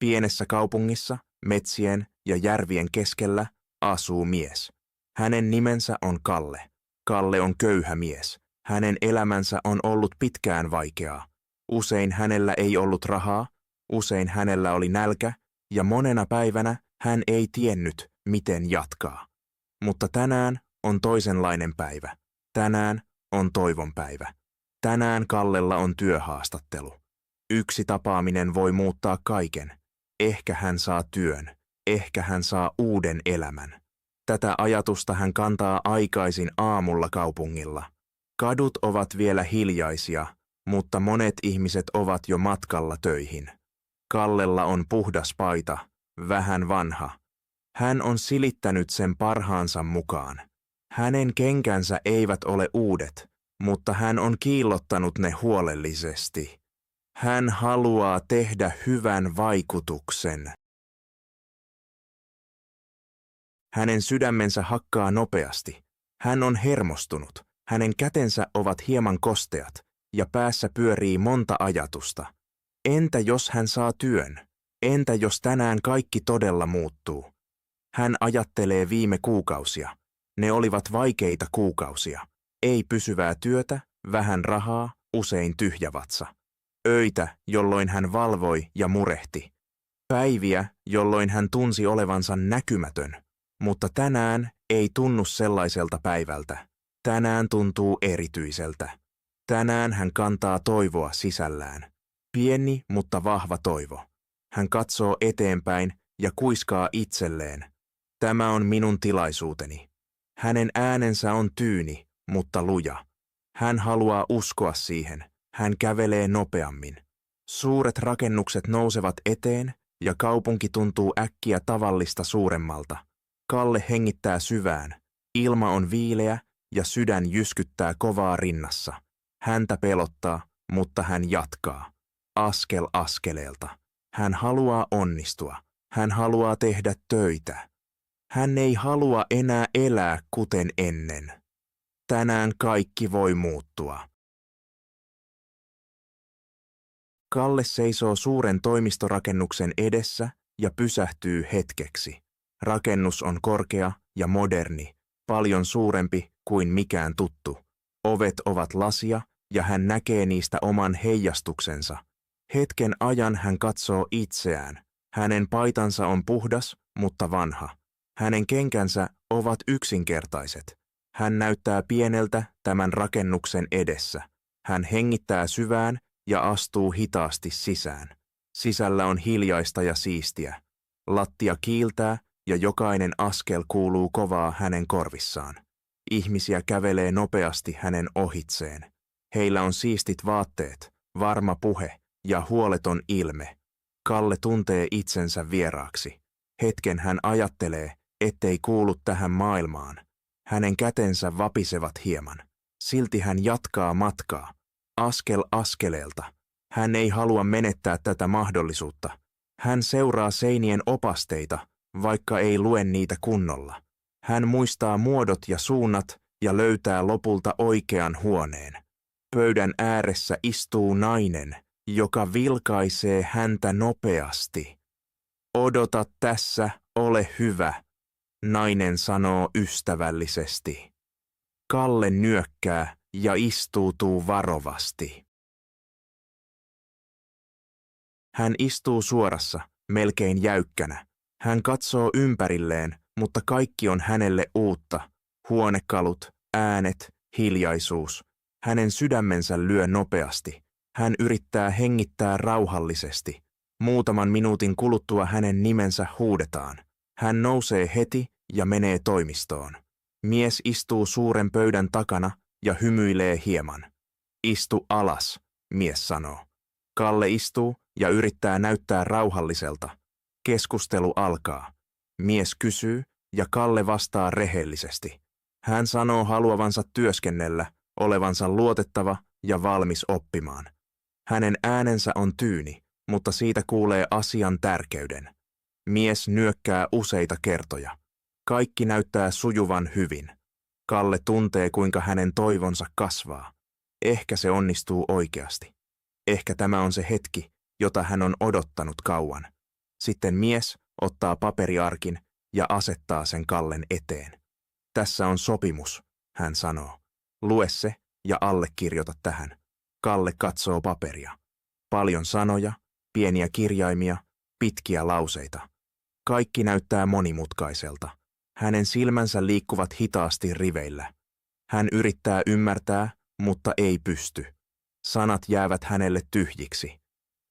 Pienessä kaupungissa, metsien ja järvien keskellä, asuu mies. Hänen nimensä on Kalle. Kalle on köyhä mies. Hänen elämänsä on ollut pitkään vaikeaa. Usein hänellä ei ollut rahaa, usein hänellä oli nälkä, ja monena päivänä hän ei tiennyt, miten jatkaa. Mutta tänään on toisenlainen päivä. Tänään on toivon päivä. Tänään Kallella on työhaastattelu. Yksi tapaaminen voi muuttaa kaiken. Ehkä hän saa työn. Ehkä hän saa uuden elämän. Tätä ajatusta hän kantaa aikaisin aamulla kaupungilla. Kadut ovat vielä hiljaisia, mutta monet ihmiset ovat jo matkalla töihin. Kallella on puhdas paita, vähän vanha. Hän on silittänyt sen parhaansa mukaan. Hänen kenkänsä eivät ole uudet, mutta hän on kiillottanut ne huolellisesti. Hän haluaa tehdä hyvän vaikutuksen. Hänen sydämensä hakkaa nopeasti. Hän on hermostunut. Hänen kätensä ovat hieman kosteat ja päässä pyörii monta ajatusta. Entä jos hän saa työn? Entä jos tänään kaikki todella muuttuu? Hän ajattelee viime kuukausia. Ne olivat vaikeita kuukausia. Ei pysyvää työtä, vähän rahaa, usein tyhjä vatsa. Öitä, jolloin hän valvoi ja murehti. Päiviä, jolloin hän tunsi olevansa näkymätön. Mutta tänään ei tunnu sellaiselta päivältä. Tänään tuntuu erityiseltä. Tänään hän kantaa toivoa sisällään. Pieni, mutta vahva toivo. Hän katsoo eteenpäin ja kuiskaa itselleen. Tämä on minun tilaisuuteni. Hänen äänensä on tyyni, mutta luja. Hän haluaa uskoa siihen. Hän kävelee nopeammin. Suuret rakennukset nousevat eteen ja kaupunki tuntuu äkkiä tavallista suuremmalta. Kalle hengittää syvään. Ilma on viileä ja sydän jyskyttää kovaa rinnassa. Häntä pelottaa, mutta hän jatkaa. Askel askeleelta. Hän haluaa onnistua. Hän haluaa tehdä töitä. Hän ei halua enää elää kuten ennen. Tänään kaikki voi muuttua. Kalle seisoo suuren toimistorakennuksen edessä ja pysähtyy hetkeksi. Rakennus on korkea ja moderni, paljon suurempi kuin mikään tuttu. Ovet ovat lasia ja hän näkee niistä oman heijastuksensa. Hetken ajan hän katsoo itseään. Hänen paitansa on puhdas, mutta vanha. Hänen kenkänsä ovat yksinkertaiset. Hän näyttää pieneltä tämän rakennuksen edessä. Hän hengittää syvään ja astuu hitaasti sisään. Sisällä on hiljaista ja siistiä. Lattia kiiltää ja jokainen askel kuuluu kovaa hänen korvissaan. Ihmisiä kävelee nopeasti hänen ohitseen. Heillä on siistit vaatteet, varma puhe ja huoleton ilme. Kalle tuntee itsensä vieraaksi. Hetken hän ajattelee, ettei kuulu tähän maailmaan. Hänen kätensä vapisevat hieman. Silti hän jatkaa matkaa. Askel askeleelta. Hän ei halua menettää tätä mahdollisuutta. Hän seuraa seinien opasteita, vaikka ei lue niitä kunnolla. Hän muistaa muodot ja suunnat ja löytää lopulta oikean huoneen. Pöydän ääressä istuu nainen, joka vilkaisee häntä nopeasti. Odota tässä, ole hyvä, nainen sanoo ystävällisesti. Kalle nyökkää ja istuutuu varovasti. Hän istuu suorassa, melkein jäykkänä. Hän katsoo ympärilleen, mutta kaikki on hänelle uutta. Huonekalut, äänet, hiljaisuus. Hänen sydämensä lyö nopeasti. Hän yrittää hengittää rauhallisesti. Muutaman minuutin kuluttua hänen nimensä huudetaan. Hän nousee heti ja menee toimistoon. Mies istuu suuren pöydän takana ja hymyilee hieman. Istu alas, mies sanoo. Kalle istuu ja yrittää näyttää rauhalliselta. Keskustelu alkaa. Mies kysyy ja Kalle vastaa rehellisesti. Hän sanoo haluavansa työskennellä, olevansa luotettava ja valmis oppimaan. Hänen äänensä on tyyni, mutta siitä kuulee asian tärkeyden. Mies nyökkää useita kertoja. Kaikki näyttää sujuvan hyvin. Kalle tuntee, kuinka hänen toivonsa kasvaa. Ehkä se onnistuu oikeasti. Ehkä tämä on se hetki, jota hän on odottanut kauan. Sitten mies ottaa paperiarkin ja asettaa sen Kallen eteen. Tässä on sopimus, hän sanoo. Lue se ja allekirjoita tähän. Kalle katsoo paperia. Paljon sanoja, pieniä kirjaimia, pitkiä lauseita. Kaikki näyttää monimutkaiselta. Hänen silmänsä liikkuvat hitaasti riveillä. Hän yrittää ymmärtää, mutta ei pysty. Sanat jäävät hänelle tyhjiksi.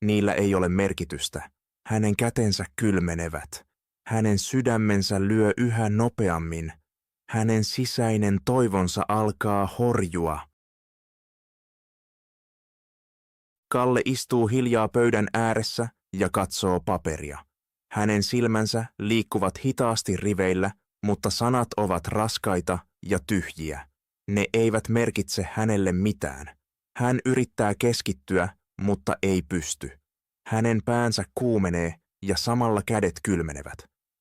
Niillä ei ole merkitystä. Hänen kätensä kylmenevät. Hänen sydämensä lyö yhä nopeammin. Hänen sisäinen toivonsa alkaa horjua. Kalle istuu hiljaa pöydän ääressä ja katsoo paperia. Hänen silmänsä liikkuvat hitaasti riveillä, mutta sanat ovat raskaita ja tyhjiä. Ne eivät merkitse hänelle mitään. Hän yrittää keskittyä, mutta ei pysty. Hänen päänsä kuumenee ja samalla kädet kylmenevät.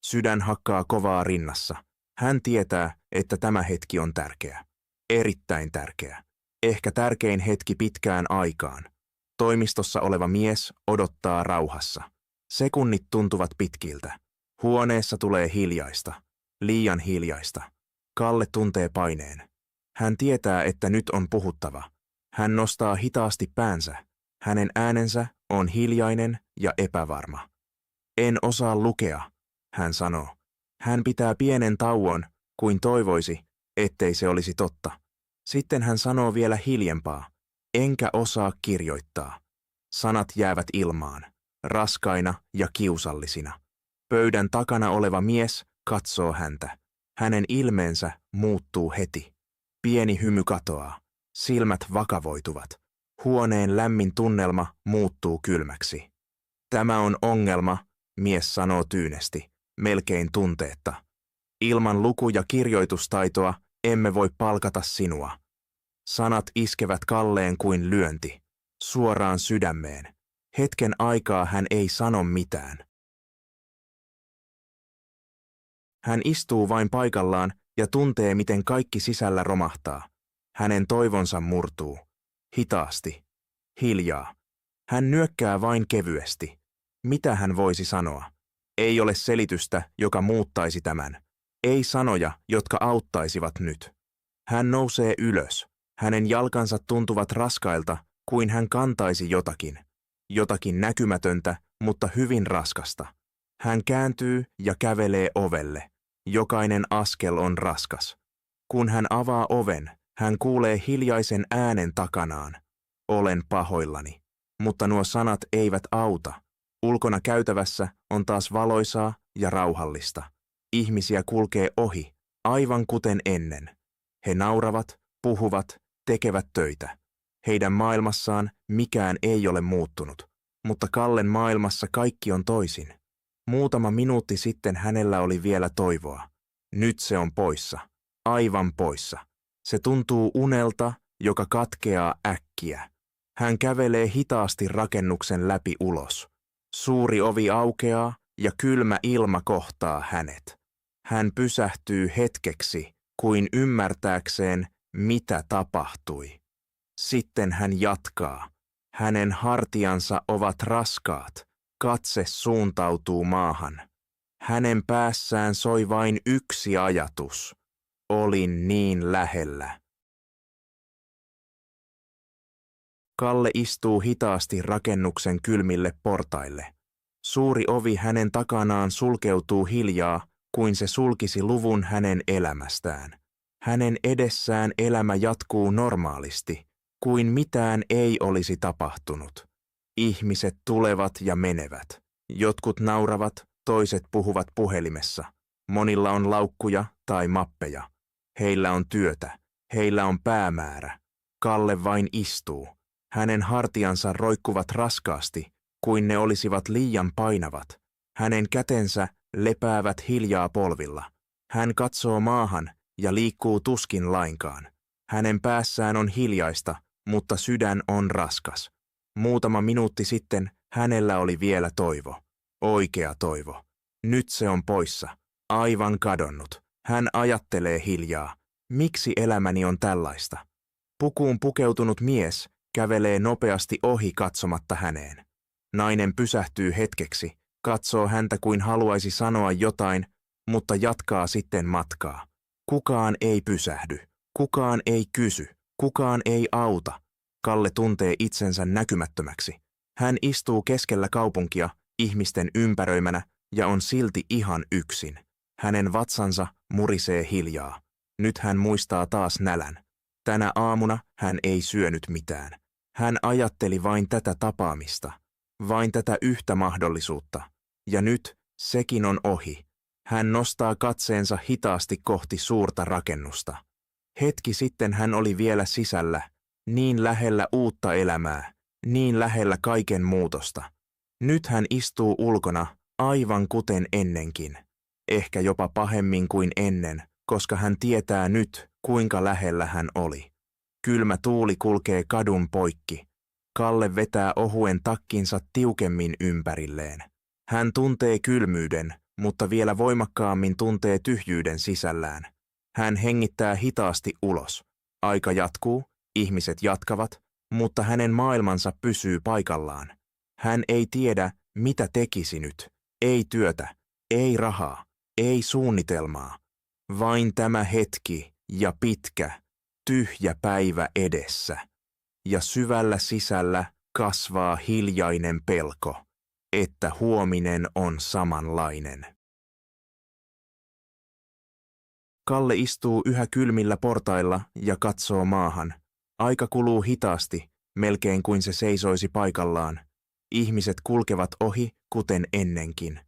Sydän hakkaa kovaa rinnassa. Hän tietää, että tämä hetki on tärkeä. Erittäin tärkeä. Ehkä tärkein hetki pitkään aikaan. Toimistossa oleva mies odottaa rauhassa. Sekunnit tuntuvat pitkiltä. Huoneessa tulee hiljaista. Liian hiljaista. Kalle tuntee paineen. Hän tietää, että nyt on puhuttava. Hän nostaa hitaasti päänsä. Hänen äänensä on hiljainen ja epävarma. En osaa lukea, hän sanoo. Hän pitää pienen tauon, kuin toivoisi, ettei se olisi totta. Sitten hän sanoo vielä hiljempaa. Enkä osaa kirjoittaa. Sanat jäävät ilmaan, raskaina ja kiusallisina. Pöydän takana oleva mies katsoo häntä. Hänen ilmeensä muuttuu heti. Pieni hymy katoaa. Silmät vakavoituvat. Huoneen lämmin tunnelma muuttuu kylmäksi. Tämä on ongelma, mies sanoo tyynesti, melkein tunteetta. Ilman luku- ja kirjoitustaitoa emme voi palkata sinua. Sanat iskevät Kalleen kuin lyönti, suoraan sydämeen. Hetken aikaa hän ei sano mitään. Hän istuu vain paikallaan ja tuntee, miten kaikki sisällä romahtaa. Hänen toivonsa murtuu. Hitaasti. Hiljaa. Hän nyökkää vain kevyesti. Mitä hän voisi sanoa? Ei ole selitystä, joka muuttaisi tämän. Ei sanoja, jotka auttaisivat nyt. Hän nousee ylös. Hänen jalkansa tuntuvat raskailta, kuin hän kantaisi jotakin. Jotakin näkymätöntä, mutta hyvin raskasta. Hän kääntyy ja kävelee ovelle. Jokainen askel on raskas. Kun hän avaa oven, hän kuulee hiljaisen äänen takanaan. Olen pahoillani. Mutta nuo sanat eivät auta. Ulkona käytävässä on taas valoisaa ja rauhallista. Ihmisiä kulkee ohi, aivan kuten ennen. He nauravat, puhuvat, tekevät töitä. Heidän maailmassaan mikään ei ole muuttunut, mutta Kallen maailmassa kaikki on toisin. Muutama minuutti sitten hänellä oli vielä toivoa. Nyt se on poissa, aivan poissa. Se tuntuu unelta, joka katkeaa äkkiä. Hän kävelee hitaasti rakennuksen läpi ulos. Suuri ovi aukeaa ja kylmä ilma kohtaa hänet. Hän pysähtyy hetkeksi, kuin ymmärtääkseen, mitä tapahtui. Sitten hän jatkaa. Hänen hartiansa ovat raskaat. Katse suuntautuu maahan. Hänen päässään soi vain yksi ajatus. Olin niin lähellä. Kalle istuu hitaasti rakennuksen kylmille portaille. Suuri ovi hänen takanaan sulkeutuu hiljaa, kuin se sulkisi luvun hänen elämästään. Hänen edessään elämä jatkuu normaalisti, kuin mitään ei olisi tapahtunut. Ihmiset tulevat ja menevät. Jotkut nauravat, toiset puhuvat puhelimessa. Monilla on laukkuja tai mappeja. Heillä on työtä. Heillä on päämäärä. Kalle vain istuu. Hänen hartiansa roikkuvat raskaasti, kuin ne olisivat liian painavat. Hänen kätensä lepäävät hiljaa polvilla. Hän katsoo maahan ja liikkuu tuskin lainkaan. Hänen päässään on hiljaista, mutta sydän on raskas. Muutama minuutti sitten hänellä oli vielä toivo. Oikea toivo. Nyt se on poissa. Aivan kadonnut. Hän ajattelee hiljaa. Miksi elämäni on tällaista? Pukuun pukeutunut mies kävelee nopeasti ohi katsomatta häneen. Nainen pysähtyy hetkeksi, katsoo häntä kuin haluaisi sanoa jotain, mutta jatkaa sitten matkaa. Kukaan ei pysähdy, kukaan ei kysy, kukaan ei auta. Kalle tuntee itsensä näkymättömäksi. Hän istuu keskellä kaupunkia, ihmisten ympäröimänä, ja on silti ihan yksin. Hänen vatsansa murisee hiljaa. Nyt hän muistaa taas nälän. Tänä aamuna hän ei syönyt mitään. Hän ajatteli vain tätä tapaamista, vain tätä yhtä mahdollisuutta. Ja nyt sekin on ohi. Hän nostaa katseensa hitaasti kohti suurta rakennusta. Hetki sitten hän oli vielä sisällä, niin lähellä uutta elämää, niin lähellä kaiken muutosta. Nyt hän istuu ulkona, aivan kuten ennenkin. Ehkä jopa pahemmin kuin ennen, koska hän tietää nyt, kuinka lähellä hän oli. Kylmä tuuli kulkee kadun poikki. Kalle vetää ohuen takkinsa tiukemmin ympärilleen. Hän tuntee kylmyyden, mutta vielä voimakkaammin tuntee tyhjyyden sisällään. Hän hengittää hitaasti ulos. Aika jatkuu, ihmiset jatkavat, mutta hänen maailmansa pysyy paikallaan. Hän ei tiedä, mitä tekisi nyt. Ei työtä, ei rahaa, ei suunnitelmaa. Vain tämä hetki ja pitkä, tyhjä päivä edessä. Ja syvällä sisällä kasvaa hiljainen pelko, että huominen on samanlainen. Kalle istuu yhä kylmillä portailla ja katsoo maahan. Aika kuluu hitaasti, melkein kuin se seisoisi paikallaan. Ihmiset kulkevat ohi, kuten ennenkin.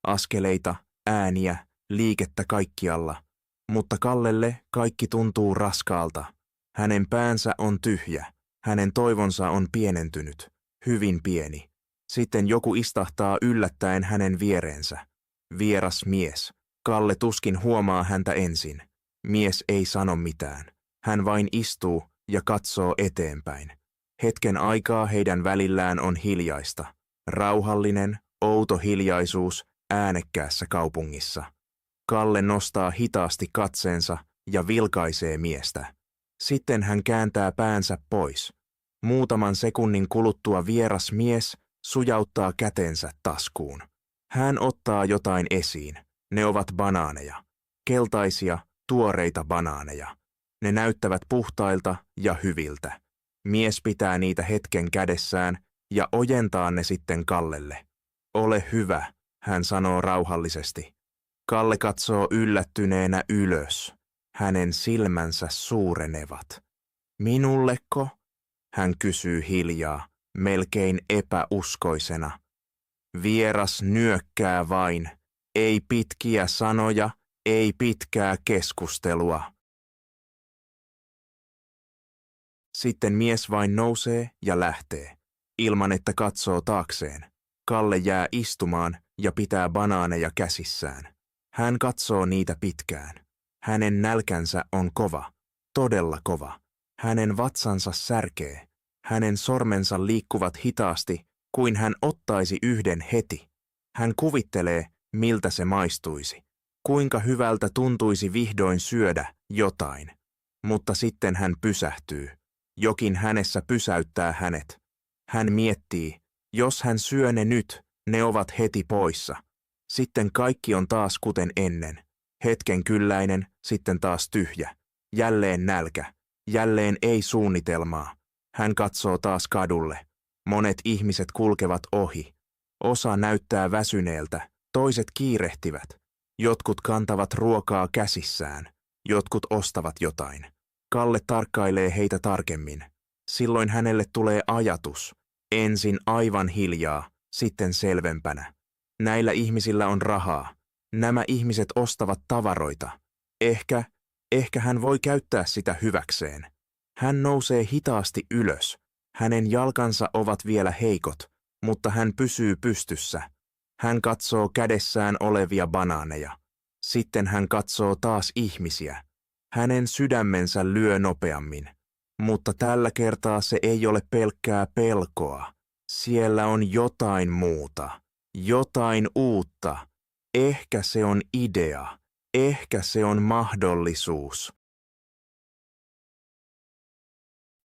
Askeleita, ääniä, liikettä kaikkialla. Mutta Kallelle kaikki tuntuu raskaalta. Hänen päänsä on tyhjä. Hänen toivonsa on pienentynyt. Hyvin pieni. Sitten joku istahtaa yllättäen hänen viereensä. Vieras mies. Kalle tuskin huomaa häntä ensin. Mies ei sano mitään. Hän vain istuu ja katsoo eteenpäin. Hetken aikaa heidän välillään on hiljaista. Rauhallinen, outo hiljaisuus äänekkäässä kaupungissa. Kalle nostaa hitaasti katseensa ja vilkaisee miestä. Sitten hän kääntää päänsä pois. Muutaman sekunnin kuluttua vieras mies sujauttaa kätensä taskuun. Hän ottaa jotain esiin. Ne ovat banaaneja. Keltaisia, tuoreita banaaneja. Ne näyttävät puhtailta ja hyviltä. Mies pitää niitä hetken kädessään ja ojentaa ne sitten Kallelle. Ole hyvä, hän sanoo rauhallisesti. Kalle katsoo yllättyneenä ylös. Hänen silmänsä suurenevat. Minulleko? Hän kysyy hiljaa, melkein epäuskoisena. Vieras nyökkää vain. Ei pitkiä sanoja, ei pitkää keskustelua. Sitten mies vain nousee ja lähtee, ilman että katsoo taakseen. Kalle jää istumaan ja pitää banaaneja käsissään. Hän katsoo niitä pitkään. Hänen nälkänsä on kova, todella kova. Hänen vatsansa särkee. Hänen sormensa liikkuvat hitaasti, kuin hän ottaisi yhden heti. Hän kuvittelee, miltä se maistuisi. Kuinka hyvältä tuntuisi vihdoin syödä jotain. Mutta sitten hän pysähtyy. Jokin hänessä pysäyttää hänet. Hän miettii, jos hän syö ne nyt, ne ovat heti poissa. Sitten kaikki on taas kuten ennen. Hetken kylläinen, sitten taas tyhjä. Jälleen nälkä. Jälleen ei suunnitelmaa. Hän katsoo taas kadulle. Monet ihmiset kulkevat ohi. Osa näyttää väsyneeltä, toiset kiirehtivät. Jotkut kantavat ruokaa käsissään. Jotkut ostavat jotain. Kalle tarkkailee heitä tarkemmin. Silloin hänelle tulee ajatus. Ensin aivan hiljaa, sitten selvempänä. Näillä ihmisillä on rahaa. Nämä ihmiset ostavat tavaroita. Ehkä hän voi käyttää sitä hyväkseen. Hän nousee hitaasti ylös. Hänen jalkansa ovat vielä heikot, mutta hän pysyy pystyssä. Hän katsoo kädessään olevia banaaneja. Sitten hän katsoo taas ihmisiä. Hänen sydämensä lyö nopeammin. Mutta tällä kertaa se ei ole pelkkää pelkoa. Siellä on jotain muuta. Jotain uutta. Ehkä se on idea. Ehkä se on mahdollisuus.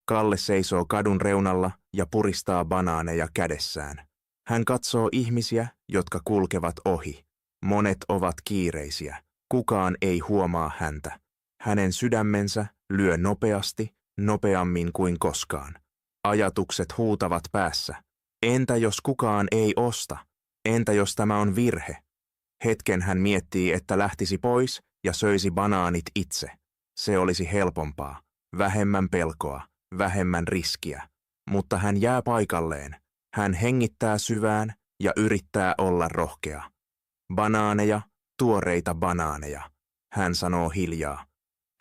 Kalle seisoo kadun reunalla ja puristaa banaaneja kädessään. Hän katsoo ihmisiä, jotka kulkevat ohi. Monet ovat kiireisiä. Kukaan ei huomaa häntä. Hänen sydämensä lyö nopeasti, nopeammin kuin koskaan. Ajatukset huutavat päässä. Entä jos kukaan ei osta? Entä jos tämä on virhe? Hetken hän miettii, että lähtisi pois ja söisi banaanit itse. Se olisi helpompaa, vähemmän pelkoa, vähemmän riskiä. Mutta hän jää paikalleen. Hän hengittää syvään ja yrittää olla rohkea. Banaaneja, tuoreita banaaneja, hän sanoo hiljaa.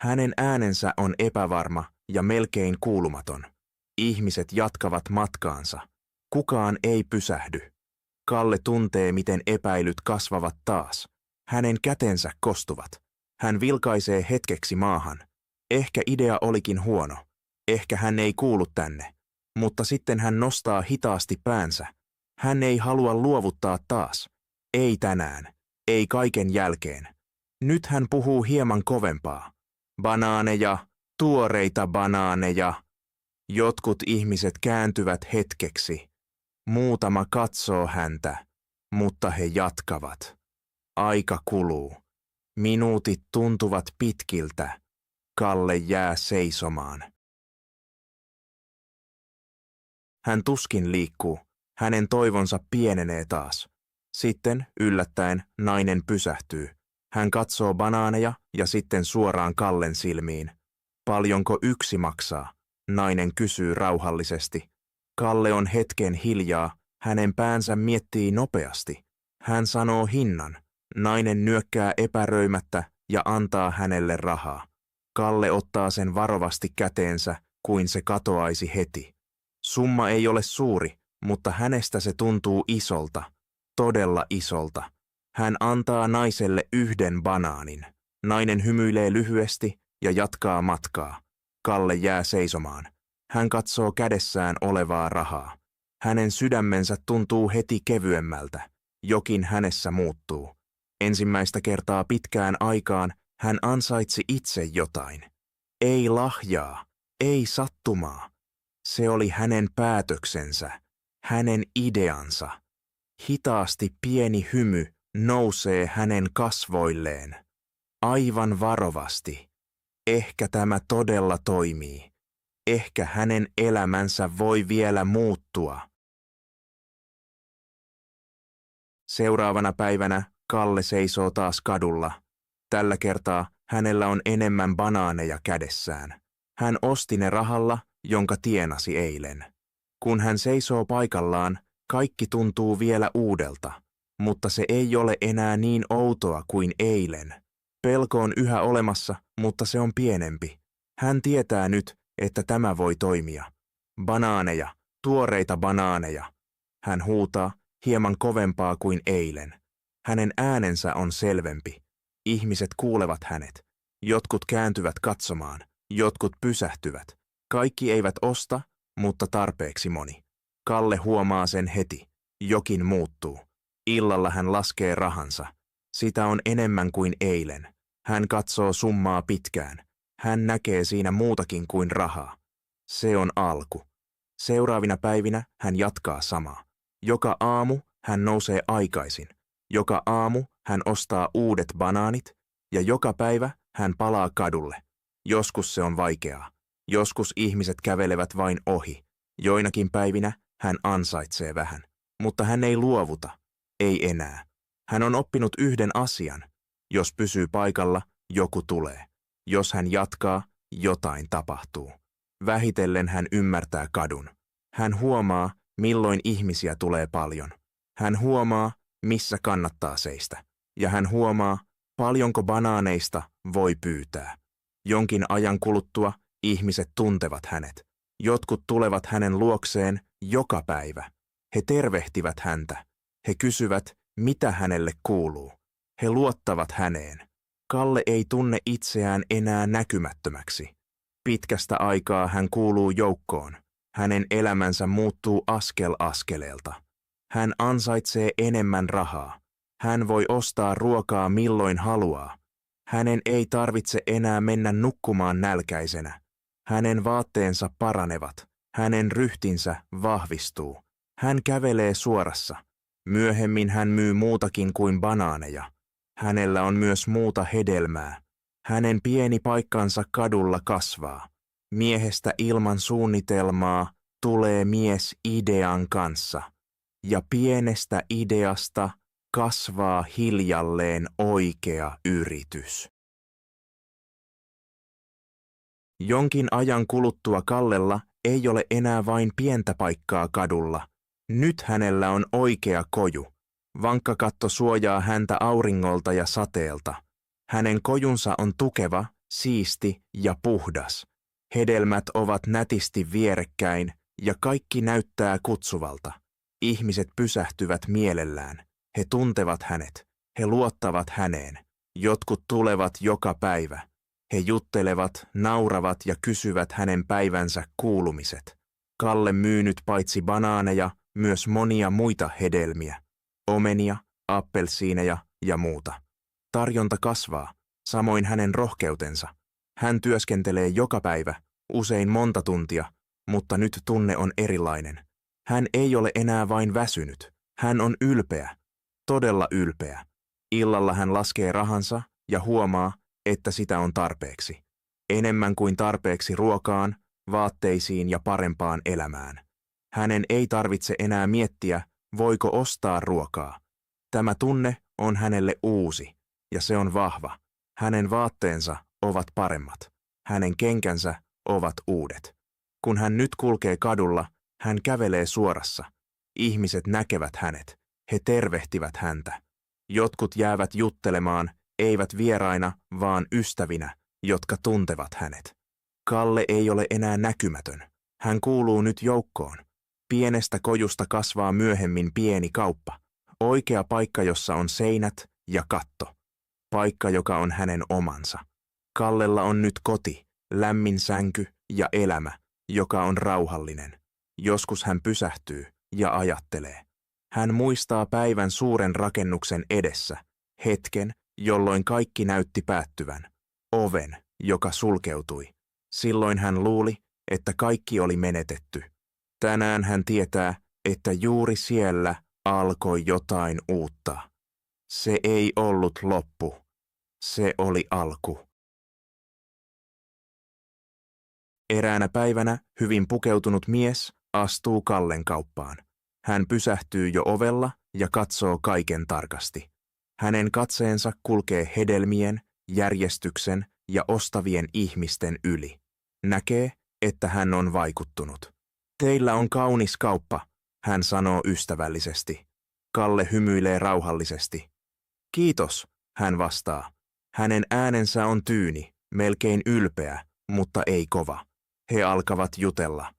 Hänen äänensä on epävarma ja melkein kuulumaton. Ihmiset jatkavat matkaansa. Kukaan ei pysähdy. Kalle tuntee, miten epäilyt kasvavat taas. Hänen kätensä kostuvat. Hän vilkaisee hetkeksi maahan. Ehkä idea olikin huono. Ehkä hän ei kuulu tänne. Mutta sitten hän nostaa hitaasti päänsä. Hän ei halua luovuttaa taas. Ei tänään. Ei kaiken jälkeen. Nyt hän puhuu hieman kovempaa. Banaaneja, tuoreita banaaneja. Jotkut ihmiset kääntyvät hetkeksi. Muutama katsoo häntä, mutta he jatkavat. Aika kuluu. Minuutit tuntuvat pitkiltä. Kalle jää seisomaan. Hän tuskin liikkuu. Hänen toivonsa pienenee taas. Sitten, yllättäen, nainen pysähtyy. Hän katsoo banaaneja ja sitten suoraan Kallen silmiin. Paljonko yksi maksaa? Nainen kysyy rauhallisesti. Kalle on hetken hiljaa. Hänen päänsä miettii nopeasti. Hän sanoo hinnan. Nainen nyökkää epäröimättä ja antaa hänelle rahaa. Kalle ottaa sen varovasti käteensä, kuin se katoaisi heti. Summa ei ole suuri, mutta hänestä se tuntuu isolta. Todella isolta. Hän antaa naiselle yhden banaanin. Nainen hymyilee lyhyesti ja jatkaa matkaa. Kalle jää seisomaan. Hän katsoo kädessään olevaa rahaa. Hänen sydämensä tuntuu heti kevyemmältä. Jokin hänessä muuttuu. Ensimmäistä kertaa pitkään aikaan hän ansaitsi itse jotain. Ei lahjaa, ei sattumaa. Se oli hänen päätöksensä, hänen ideansa. Hitaasti pieni hymy nousee hänen kasvoilleen. Aivan varovasti. Ehkä tämä todella toimii. Ehkä hänen elämänsä voi vielä muuttua. Seuraavana päivänä Kalle seisoo taas kadulla. Tällä kertaa hänellä on enemmän banaaneja kädessään. Hän osti ne rahalla, jonka tienasi eilen. Kun hän seisoo paikallaan, kaikki tuntuu vielä uudelta, mutta se ei ole enää niin outoa kuin eilen. Pelko on yhä olemassa, mutta se on pienempi. Hän tietää nyt, että tämä voi toimia. Banaaneja, tuoreita banaaneja. Hän huutaa hieman kovempaa kuin eilen. Hänen äänensä on selvempi. Ihmiset kuulevat hänet. Jotkut kääntyvät katsomaan, jotkut pysähtyvät. Kaikki eivät osta, mutta tarpeeksi moni. Kalle huomaa sen heti. Jokin muuttuu. Illalla hän laskee rahansa. Sitä on enemmän kuin eilen. Hän katsoo summaa pitkään. Hän näkee siinä muutakin kuin rahaa. Se on alku. Seuraavina päivinä hän jatkaa samaa. Joka aamu hän nousee aikaisin. Joka aamu hän ostaa uudet banaanit ja joka päivä hän palaa kadulle. Joskus se on vaikeaa. Joskus ihmiset kävelevät vain ohi. Joinakin päivinä hän ansaitsee vähän. Mutta hän ei luovuta. Ei enää. Hän on oppinut yhden asian. Jos pysyy paikalla, joku tulee. Jos hän jatkaa, jotain tapahtuu. Vähitellen hän ymmärtää kadun. Hän huomaa, milloin ihmisiä tulee paljon. Hän huomaa, missä kannattaa seistä. Ja hän huomaa, paljonko banaaneista voi pyytää. Jonkin ajan kuluttua ihmiset tuntevat hänet. Jotkut tulevat hänen luokseen joka päivä. He tervehtivät häntä. He kysyvät, mitä hänelle kuuluu. He luottavat häneen. Kalle ei tunne itseään enää näkymättömäksi. Pitkästä aikaa hän kuuluu joukkoon. Hänen elämänsä muuttuu askel askeleelta. Hän ansaitsee enemmän rahaa. Hän voi ostaa ruokaa milloin haluaa. Hänen ei tarvitse enää mennä nukkumaan nälkäisenä. Hänen vaatteensa paranevat. Hänen ryhtinsä vahvistuu. Hän kävelee suorassa. Myöhemmin hän myy muutakin kuin banaaneja. Hänellä on myös muuta hedelmää. Hänen pieni paikkansa kadulla kasvaa. Miehestä ilman suunnitelmaa tulee mies idean kanssa. Ja pienestä ideasta kasvaa hiljalleen oikea yritys. Jonkin ajan kuluttua Kallella ei ole enää vain pientä paikkaa kadulla. Nyt hänellä on oikea koju. Vankka katto suojaa häntä auringolta ja sateelta. Hänen kojunsa on tukeva, siisti ja puhdas. Hedelmät ovat nätisti vierekkäin ja kaikki näyttää kutsuvalta. Ihmiset pysähtyvät mielellään. He tuntevat hänet. He luottavat häneen. Jotkut tulevat joka päivä. He juttelevat, nauravat ja kysyvät hänen päivänsä kuulumiset. Kalle myy nyt paitsi banaaneja, myös monia muita hedelmiä. Omenia, appelsiineja ja muuta. Tarjonta kasvaa, samoin hänen rohkeutensa. Hän työskentelee joka päivä, usein monta tuntia, mutta nyt tunne on erilainen. Hän ei ole enää vain väsynyt. Hän on ylpeä, todella ylpeä. Illalla hän laskee rahansa ja huomaa, että sitä on tarpeeksi. Enemmän kuin tarpeeksi ruokaan, vaatteisiin ja parempaan elämään. Hänen ei tarvitse enää miettiä, voiko ostaa ruokaa. Tämä tunne on hänelle uusi, ja se on vahva. Hänen vaatteensa ovat paremmat. Hänen kenkänsä ovat uudet. Kun hän nyt kulkee kadulla, hän kävelee suorassa. Ihmiset näkevät hänet. He tervehtivät häntä. Jotkut jäävät juttelemaan, eivät vieraina, vaan ystävinä, jotka tuntevat hänet. Kalle ei ole enää näkymätön. Hän kuuluu nyt joukkoon. Pienestä kojusta kasvaa myöhemmin pieni kauppa. Oikea paikka, jossa on seinät ja katto. Paikka, joka on hänen omansa. Kallella on nyt koti, lämmin sänky ja elämä, joka on rauhallinen. Joskus hän pysähtyy ja ajattelee. Hän muistaa päivän suuren rakennuksen edessä, hetken, jolloin kaikki näytti päättyvän. Oven, joka sulkeutui. Silloin hän luuli, että kaikki oli menetetty. Tänään hän tietää, että juuri siellä alkoi jotain uutta. Se ei ollut loppu. Se oli alku. Eräänä päivänä hyvin pukeutunut mies astuu Kallen kauppaan. Hän pysähtyy jo ovella ja katsoo kaiken tarkasti. Hänen katseensa kulkee hedelmien, järjestyksen ja ostavien ihmisten yli. Näkee, että hän on vaikuttunut. Teillä on kaunis kauppa, hän sanoo ystävällisesti. Kalle hymyilee rauhallisesti. Kiitos, hän vastaa. Hänen äänensä on tyyni, melkein ylpeä, mutta ei kova. He alkavat jutella.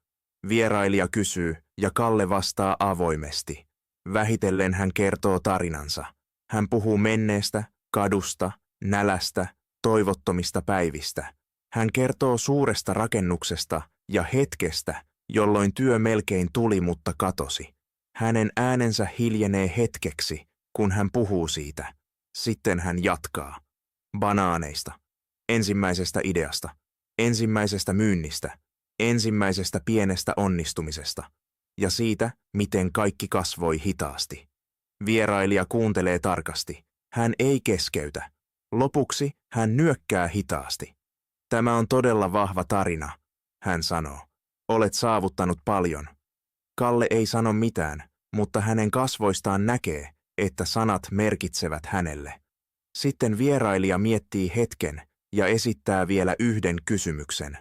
Vierailija kysyy ja Kalle vastaa avoimesti. Vähitellen hän kertoo tarinansa. Hän puhuu menneestä, kadusta, nälästä, toivottomista päivistä. Hän kertoo suuresta rakennuksesta ja hetkestä, jolloin työ melkein tuli, mutta katosi. Hänen äänensä hiljenee hetkeksi, kun hän puhuu siitä. Sitten hän jatkaa. Banaaneista. Ensimmäisestä ideasta. Ensimmäisestä myynnistä. Ensimmäisestä pienestä onnistumisesta. Ja siitä, miten kaikki kasvoi hitaasti. Vierailija kuuntelee tarkasti. Hän ei keskeytä. Lopuksi hän nyökkää hitaasti. Tämä on todella vahva tarina, hän sanoo. Olet saavuttanut paljon. Kalle ei sano mitään, mutta hänen kasvoistaan näkee, että sanat merkitsevät hänelle. Sitten vierailija miettii hetken ja esittää vielä yhden kysymyksen.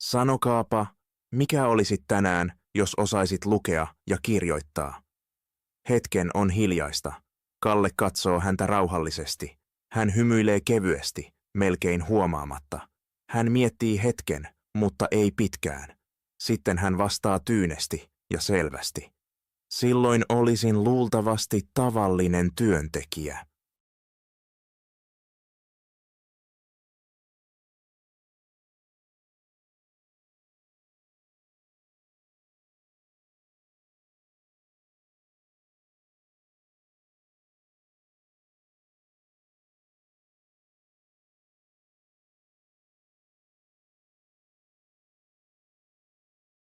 Sanokaapa, mikä olisit tänään, jos osaisit lukea ja kirjoittaa? Hetken on hiljaista. Kalle katsoo häntä rauhallisesti. Hän hymyilee kevyesti, melkein huomaamatta. Hän miettii hetken, mutta ei pitkään. Sitten hän vastaa tyynesti ja selvästi. Silloin olisin luultavasti tavallinen työntekijä.